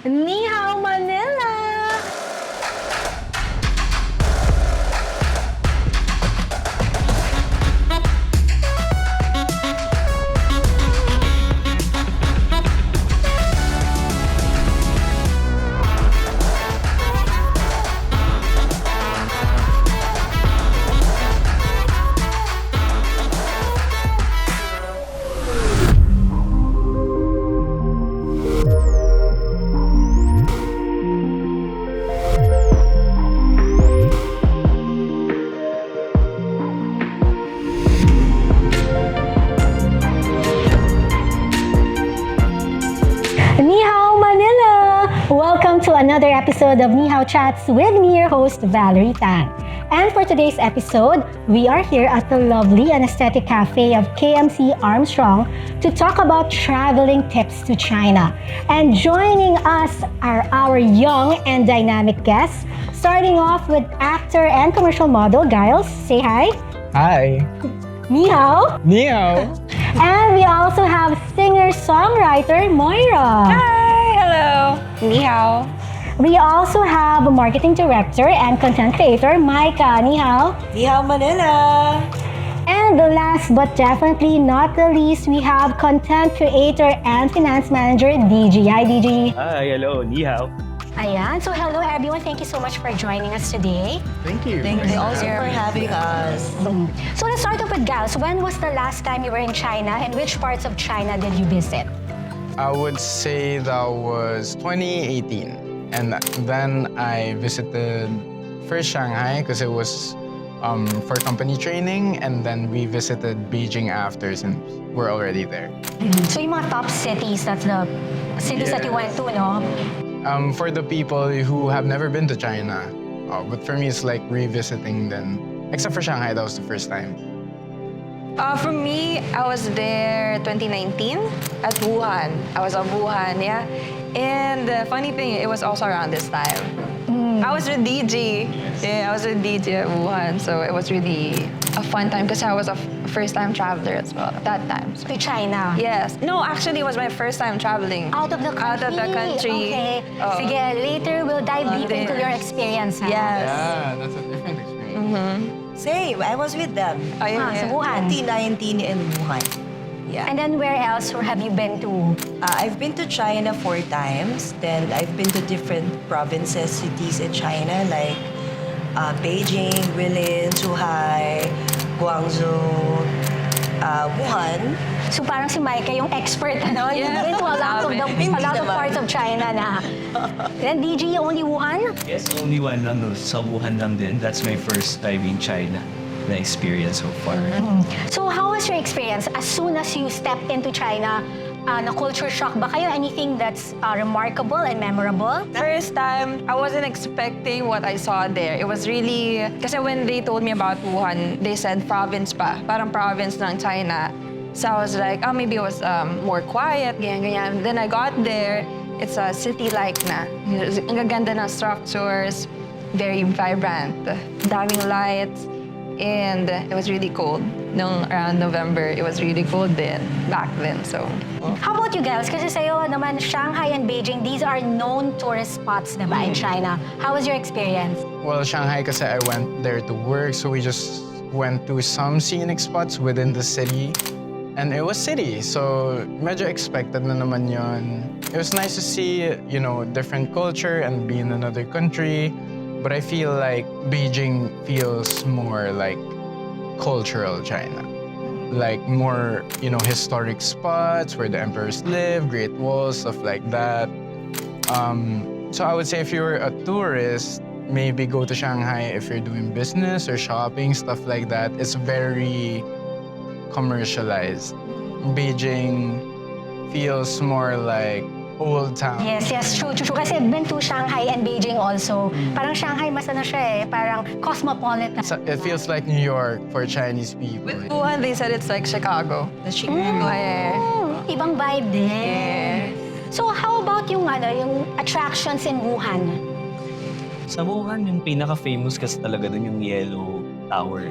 Ni Hao Manila! Ni Hao Manila! Welcome to another episode of Ni Hao Chats with me, your host, Valerie Tan. And for today's episode, we are here at the lovely and aesthetic cafe of KMC Armstrong to talk about traveling tips to China. And joining us are our young and dynamic guests, starting off with actor and commercial model Giles. Say hi. Hi. Ni Hao. Ni Hao. And we also have singer-songwriter Moira. Hi! Hello! Ni Hao. We also have a marketing director and content creator Myka. Ni Hao. Ni Hao Manila. And the last but definitely not the least, we have content creator and finance manager Dee Gee. Hi, Dee Gee. Hi, hello, Ni Hao. Ayan. So hello everyone. Thank you so much for joining us today. Thank you. Thank you also for having us. So let's start off with Giles. When was the last time you were in China and which parts of China did you visit? I would say that was 2018. And then I visited first Shanghai because it was for company training, and then we visited Beijing after since we're already there. So yung mga top cities, that's the cities that you went to, no? For the people who have never been to China, but for me it's like revisiting then. Except for Shanghai, that was the first time. For me, I was there 2019 at Wuhan. I was at Wuhan, yeah. And the funny thing, it was also around this time. I was with Dee Gee. Yeah, I was with Dee Gee at Wuhan. So it was really a fun time because I was a first-time traveler as well at that time. So. To China? Yes. No, actually, it was my first time traveling. Out of the country? Out of the country. Okay. Oh. Sige, later we'll dive deep into your experience. Ha? Yes. Yeah, that's a different experience. Same. I was with them. Sa Wuhan. 2019 in Wuhan. Yeah. And then where else have you been to? I've been to China 4 times. Then I've been to different provinces, cities in China like Beijing, Guilin, Zhuhai, Guangzhou, Wuhan. So parang si Myka yung expert, ano? You've been to a lot of, a lot of parts of China na. Then Dee Gee, only Wuhan? Yes, only one lang, no, sa Wuhan lang din. That's my first time in China na experience so far. So how was your experience? As soon as you stepped into China, na culture shock ba kayo? Anything that's remarkable and memorable? First time, I wasn't expecting what I saw there. It was really, kasi when they told me about Wuhan, they said province pa, parang province ng China. So I was like, oh, maybe it was more quiet, ganyan. Then I got there, it's a city-like na. Ang gaganda ng structures, very vibrant, daming lights, and it was really cold. Nung around November, it was really cold then, back then, so. How about you guys? Kasi sa'yo naman, Shanghai and Beijing, these are known tourist spots diba, in China. How was your experience? Well, Shanghai kasi I went there to work, so we just went to some scenic spots within the city. And it was city, so medyo expected na naman yun. It was nice to see, you know, different culture and be in another country. But I feel like Beijing feels more like cultural China. Like more, you know, historic spots where the emperors live, Great Walls, stuff like that. So I would say if you're a tourist, maybe go to Shanghai if you're doing business or shopping, stuff like that. It's very commercialized. Beijing feels more like old town. Yes, true. Kasi I've been to Shanghai and Beijing also. Parang Shanghai mas ano siya eh, parang cosmopolitan. So it feels like New York for Chinese people. With Wuhan, they said it's like Chicago. The Chicago, Ibang vibe din. Yeah. So how about yung attractions in Wuhan? Sa Wuhan, yung pinaka-famous kasi talaga dun yung Yellow Tower.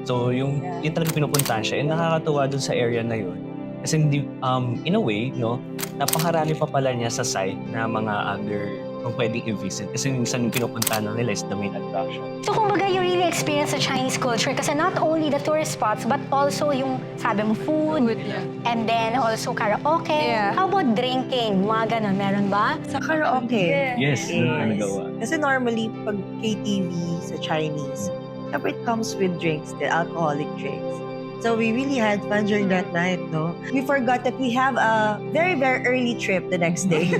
So yung talagang pinupuntahan siya, yung nakakatuwa dun sa area na yun. Kasi in a way, no, napakarami pa pala niya sa site na mga other kung pwedeng i-visit. Kasi minsan yung pinupuntahan nila is the main attraction. So kumbaga, you really experience the Chinese culture kasi not only the tourist spots but also yung, sabi mo, food, and then also karaoke. Yeah. How about drinking? Mga ganun, meron ba? Sa karaoke. Yes, doon ka nagawa. Kasi normally, pag KTV sa Chinese, syempre it comes with drinks, the alcoholic drinks. So we really had fun during that night, no? We forgot that we have a very, very early trip the next day.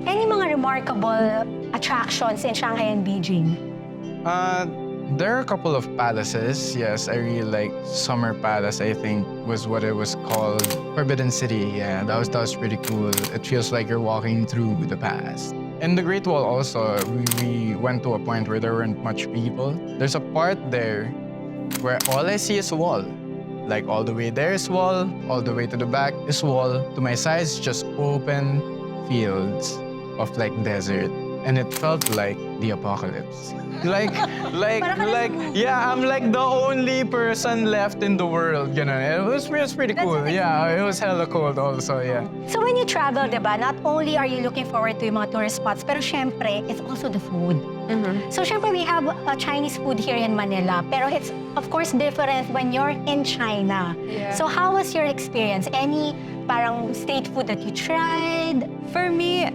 Any mga remarkable attractions in Shanghai and Beijing? There are a couple of palaces. Yes, I really like Summer Palace, I think was what it was called. Forbidden City, yeah, that was pretty cool. It feels like you're walking through the past. And the Great Wall also, we went to a point where there weren't much people. There's a part there where all I see is wall. Like all the way there is wall, all the way to the back is wall. To my sides, just open fields of like desert. And it felt like the apocalypse. Yeah, I'm like the only person left in the world, you know. It was pretty cool. Yeah, it was hella cold also, yeah. So when you travel, diba, not only are you looking forward to yung mga tourist spots, pero syempre, it's also the food. So syempre, we have Chinese food here in Manila, pero it's of course different when you're in China. Yeah. So how was your experience? Any parang street food that you tried? For me,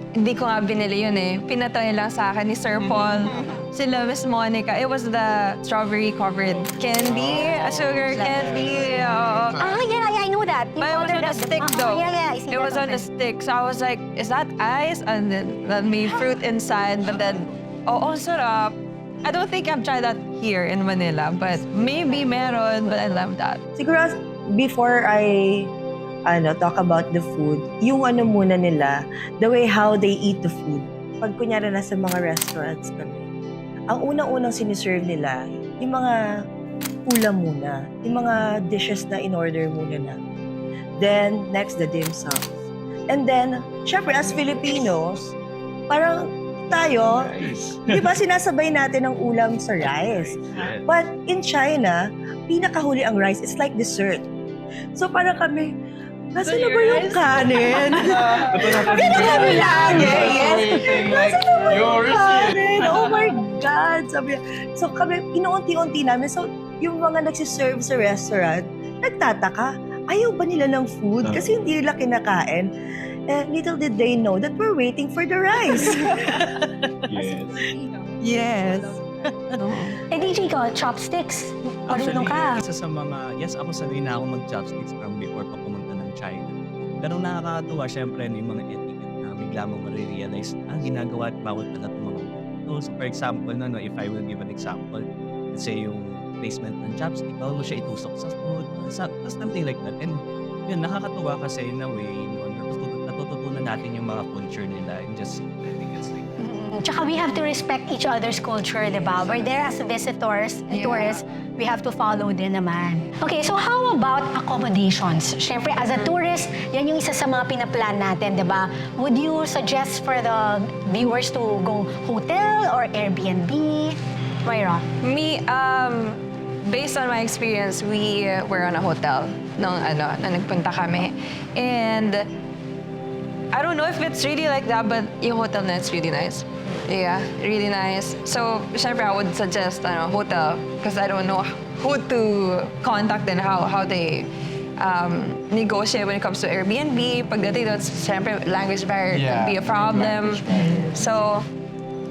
hindi ko nga binili yun eh. Pinatry lang sa akin ni Sir Paul. Sila Miss Monica. It was the strawberry-covered candy, sugar candy. Yeah, I know that. You But it was ordered on a that- stick though. Yeah, I see It that was on a often. stick. So I was like, is that ice? And then that made fruit inside. But then, sarap. I don't think I've tried that here in Manila. But maybe meron. But I love that. Siguro, before I talk about the food, yung muna nila, the way how they eat the food. Pag kunyari nasa mga restaurants kami, ang unang-unang siniserve nila, yung mga ulam muna, yung mga dishes na in-order muna namin. Then, next, the dim sum. And then, syempre, as Filipinos, parang tayo, di ba sinasabay natin ang ulam sa rice? But in China, pinakahuli ang rice. It's like dessert. So parang kami, nasa na ba yung kanin? Ganun kami lagi, yes. Nasa na ba yung kanin? Oh my God! Sabi, so kami, inuunti-unti namin. So yung mga nagsiserve sa restaurant, nagtataka, ayaw ba nila ng food? Kasi hindi nila kinakain. Little did they know that we're waiting for the rice. Yes. Yes. Eh, DJ ko, chopsticks. Marunong ka. Isa sa mga, yes, ako sanay na ako mag-chopsticks from before pa pumunta ng China. Pero nakakatuwa, syempre, yung mga etiquette na bigla mo marirealize, ginagawa at bawal pala itong mga so for example, if I will give an example, let's say yung placement ng chopstick, bawal mo siya itusok sa food, something like that. And yun, nakakatuwa kasi in a way, natututunan natin yung mga culture nila and just, I think it's like, Tsaka we have to respect each other's culture, di ba? We're there as visitors, tourists, we have to follow din naman. Okay, so how about accommodations? Siyempre, as a tourist, yan yung isa sa mga pinaplan natin, di ba? Would you suggest for the viewers to go hotel or Airbnb? Moira? Me, based on my experience, we were on a hotel nung nagpunta kami. And I don't know if it's really like that, but yung hotel na it's really nice. Yeah, really nice. So, syempre, I would suggest hotel because I don't know who to contact and how they negotiate when it comes to Airbnb. Pagdating doon, syempre, language barrier could be a problem. So,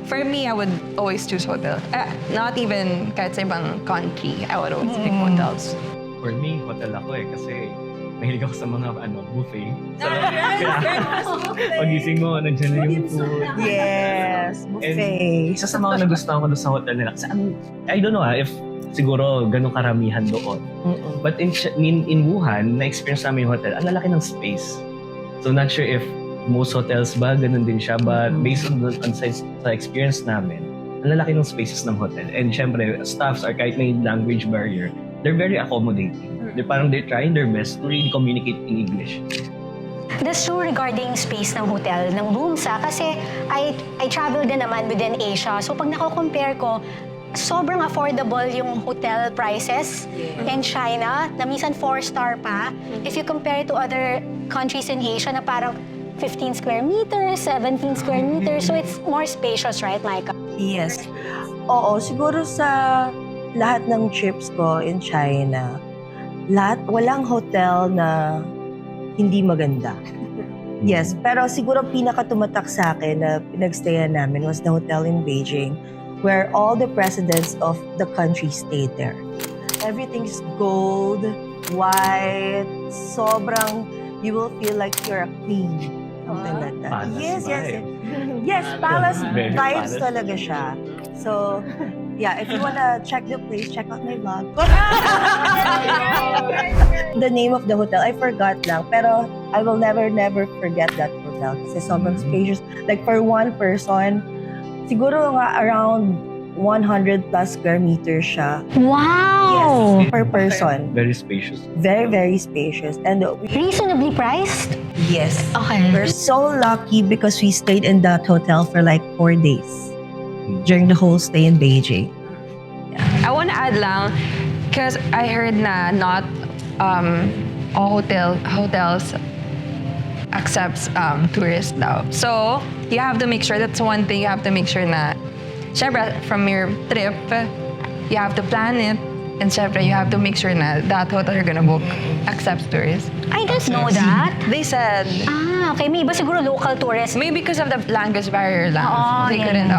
for me, I would always choose hotel. Not even kahit sa ibang country, I would always pick hotels. for me, hotel ako kasi mahilig ako sa mga buffet. So, pagising mo, nandiyan na yung food. Yes, buffet. Isa sa mga nagustuhan ko doon sa hotel nila. Kasi I don't know if siguro ganun karamihan doon. But in Wuhan, na-experience namin yung hotel, ang lalaki ng space. So not sure if most hotels ba, ganun din siya. But based on sa experience namin, ang lalaki ng spaces ng hotel. And syempre, staffs are kahit may language barrier, they're very accommodating. They're trying their best to really communicate in English. That's true regarding space ng hotel, ng rooms kasi I travel din naman within Asia. So pag nako-compare ko, sobrang affordable yung hotel prices in China, na minsan 4-star pa. If you compare it to other countries in Asia na parang 15 square meters, 17 square meters. So it's more spacious, right, Myka? Yes. Oo, siguro sa lahat ng trips ko in China, walang hotel na hindi maganda. Yes, pero siguro pinaka-tumatak sa akin na pinagstayan namin was the hotel in Beijing where all the presidents of the country stayed there. Everything's gold, white, sobrang, you will feel like you're a queen. Something like that. Palace Yes. vibe. Yes, palace Very vibes palace. talaga siya. So, yeah, if you wanna check the place, check out my vlog. The name of the hotel, I forgot lang. Pero I will never forget that hotel kasi sobrang spacious. Like for one person, siguro nga around 100 plus square meters siya. Wow! Yes, per person. Very spacious. Very, very spacious. And Reasonably priced? yes, Okay. we're so lucky because we stayed in that hotel for like 4 days during the whole stay in Beijing. I want to add lang, because I heard na not all hotels accepts tourists daw. So, you have to make sure, that's one thing you have to make sure na, syempre, from your trip, you have to plan it. And syempre, you have to make sure na that hotel you're gonna book accepts tourists. I didn't know that. They said, Okay. May iba siguro local tourists. maybe because of the language barrier lang. Oo, They yeah. couldn't,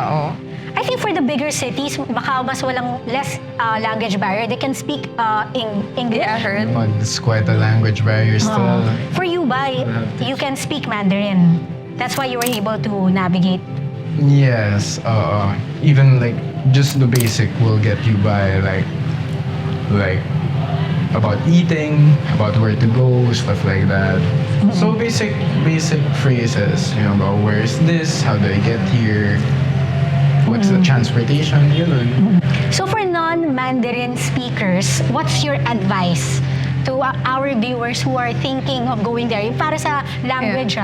I think for the bigger cities, baka mas walang less language barrier. They can speak English. Yeah, I heard. But it's quite a language barrier still. For you, you can speak Mandarin. That's why you were able to navigate. Yes, even like just the basic will get you by, like about eating, about where to go, stuff like that. So basic phrases, you know, about where's this, how do I get here, what's the transportation, you know. So for non-Mandarin speakers, what's your advice to our viewers who are thinking of going there? Yung para sa language,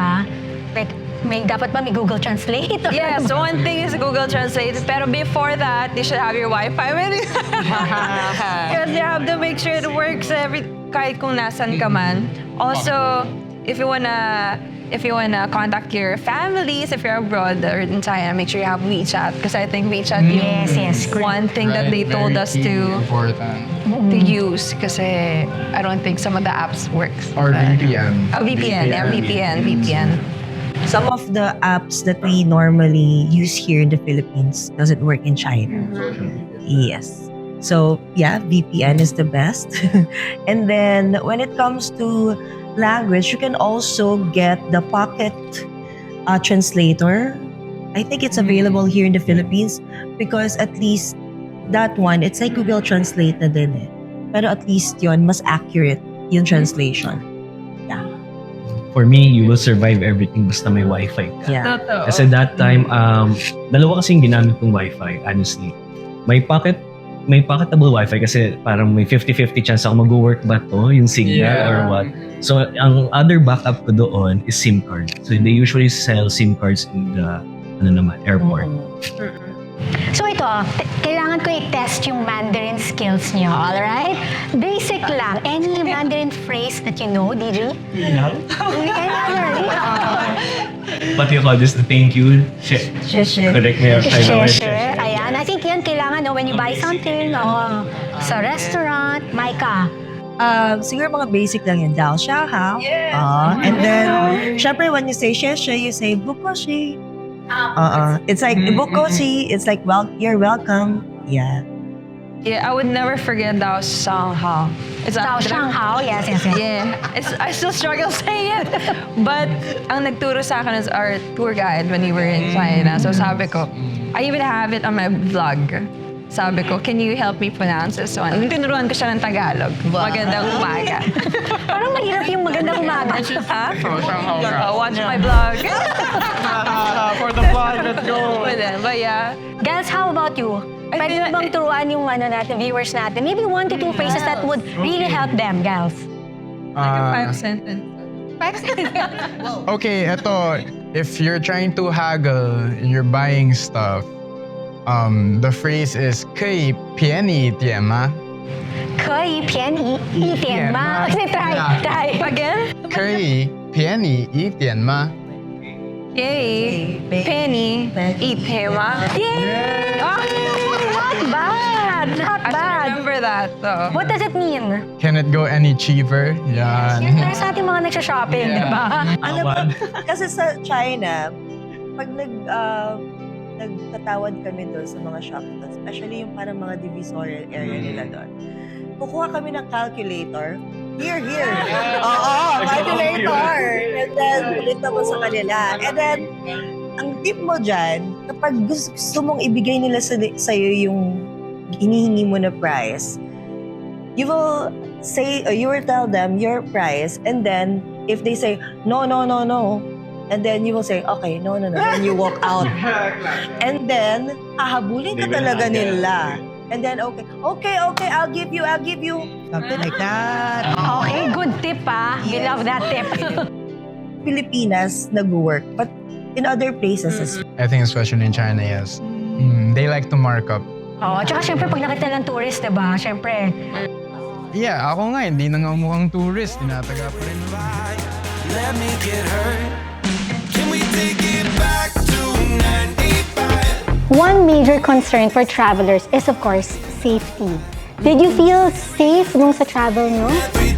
like, dapat ba may Google Translate? Yeah, so one thing is Google Translate. Pero before that, you should have your Wi-Fi with you. Because you have to make sure it works kahit kung nasan ka man. Also, if you wanna contact your families, if you're abroad or in China, make sure you have WeChat. Because I think WeChat Yes, correct. one thing that they told us to use. Kasi I don't think some of the apps works. Or VPN. VPN. Some of the apps that we normally use here in the Philippines doesn't work in China. Yes. So, yeah, VPN is the best. And then when it comes to language, you can also get the Pocket Translator. I think it's available here in the Philippines because at least that one, it's like Google Translate na din eh. Pero at least yon mas accurate yung translation. For me, you will survive everything basta may Wi-Fi ka. Yeah. Kasi that time, dalawa kasing ginamit kong Wi-Fi, honestly. May pocketable Wi-Fi kasi parang may 50-50 chance ako mag-work ba to, yung signal or what. So, ang other backup ko doon is SIM card. So, they usually sell SIM cards in the airport. So ito, kailangan ko i-test yung Mandarin skills niyo, alright? Basic lang. Any Mandarin phrase that you know, Dee Gee? What do you call this? The thank you? Shit. Correct me if I'm wrong. Share. Ayan, I think yan kailangan when you buy something sa restaurant. Myka. Siguro mga basic lang yun. Dao siya, ha? And then, syempre, when you say xie, you say bukoshi. It's like bukoshi. It's like, well, you're welcome. Yeah. Yeah, I would never forget Dao Shanghai. Dao Shanghai, yes. Yeah, I still struggle saying it. But ang nagturo sa akin is our tour guide when we were in China. So sabi ko, I even have it on my vlog. Sabi ko, can you help me pronounce this one? Tinuruan ko siya ng Tagalog. Magandang umaga. Parang mahirap yung magandang umaga. Ha? Watch my vlog. For the vlog, let's go. But yeah. Giles, how about you? Pwede mo bang turuan yung viewers natin? Maybe 1 to 2 phrases that would really help them, Giles. Like a 5 sentence. 5 sentences. Okay, eto, if you're trying to haggle and you're buying stuff, the phrase is 可以便宜一点吗?可以便宜一点吗? Try. Again? 可以便宜一点吗? Yay! Penny, ipema. Yay! Oh, not bad! Not I should bad. remember that. So. What does it mean? Can it go any cheaper? Yan. Para sa ating mga nagsha-shopping, di ba? Alam mo, kasi sa China, pag nagtatawad kami doon sa mga shop, especially yung parang mga divisory area nila doon, kukuha kami ng calculator. Here. Oo, calculator. And then, ulit mo sa kanila. And then, ang tip mo dyan, kapag gusto mong ibigay nila sa'yo yung hinihingi mo na price, you will tell them your price, and then, if they say, no, and then you will say, okay, no, then you walk out. And then, hahabulin ka talaga nila. And then, okay, I'll give you. Something like that. Okay, good tip We love that tip. Pilipinas nag-work, but in other places as I think especially in China, yes. They like to mark up. Oo, tsaka syempre pag nakita ng tourist, di ba? Syempre, Yeah, ako nga, hindi na nga mukhang tourist. Tinataga pa rin. Let me get hurt. Can we take it back to 95? one major concern for travelers is of course safety. Did you feel safe nung sa travel nyo? Every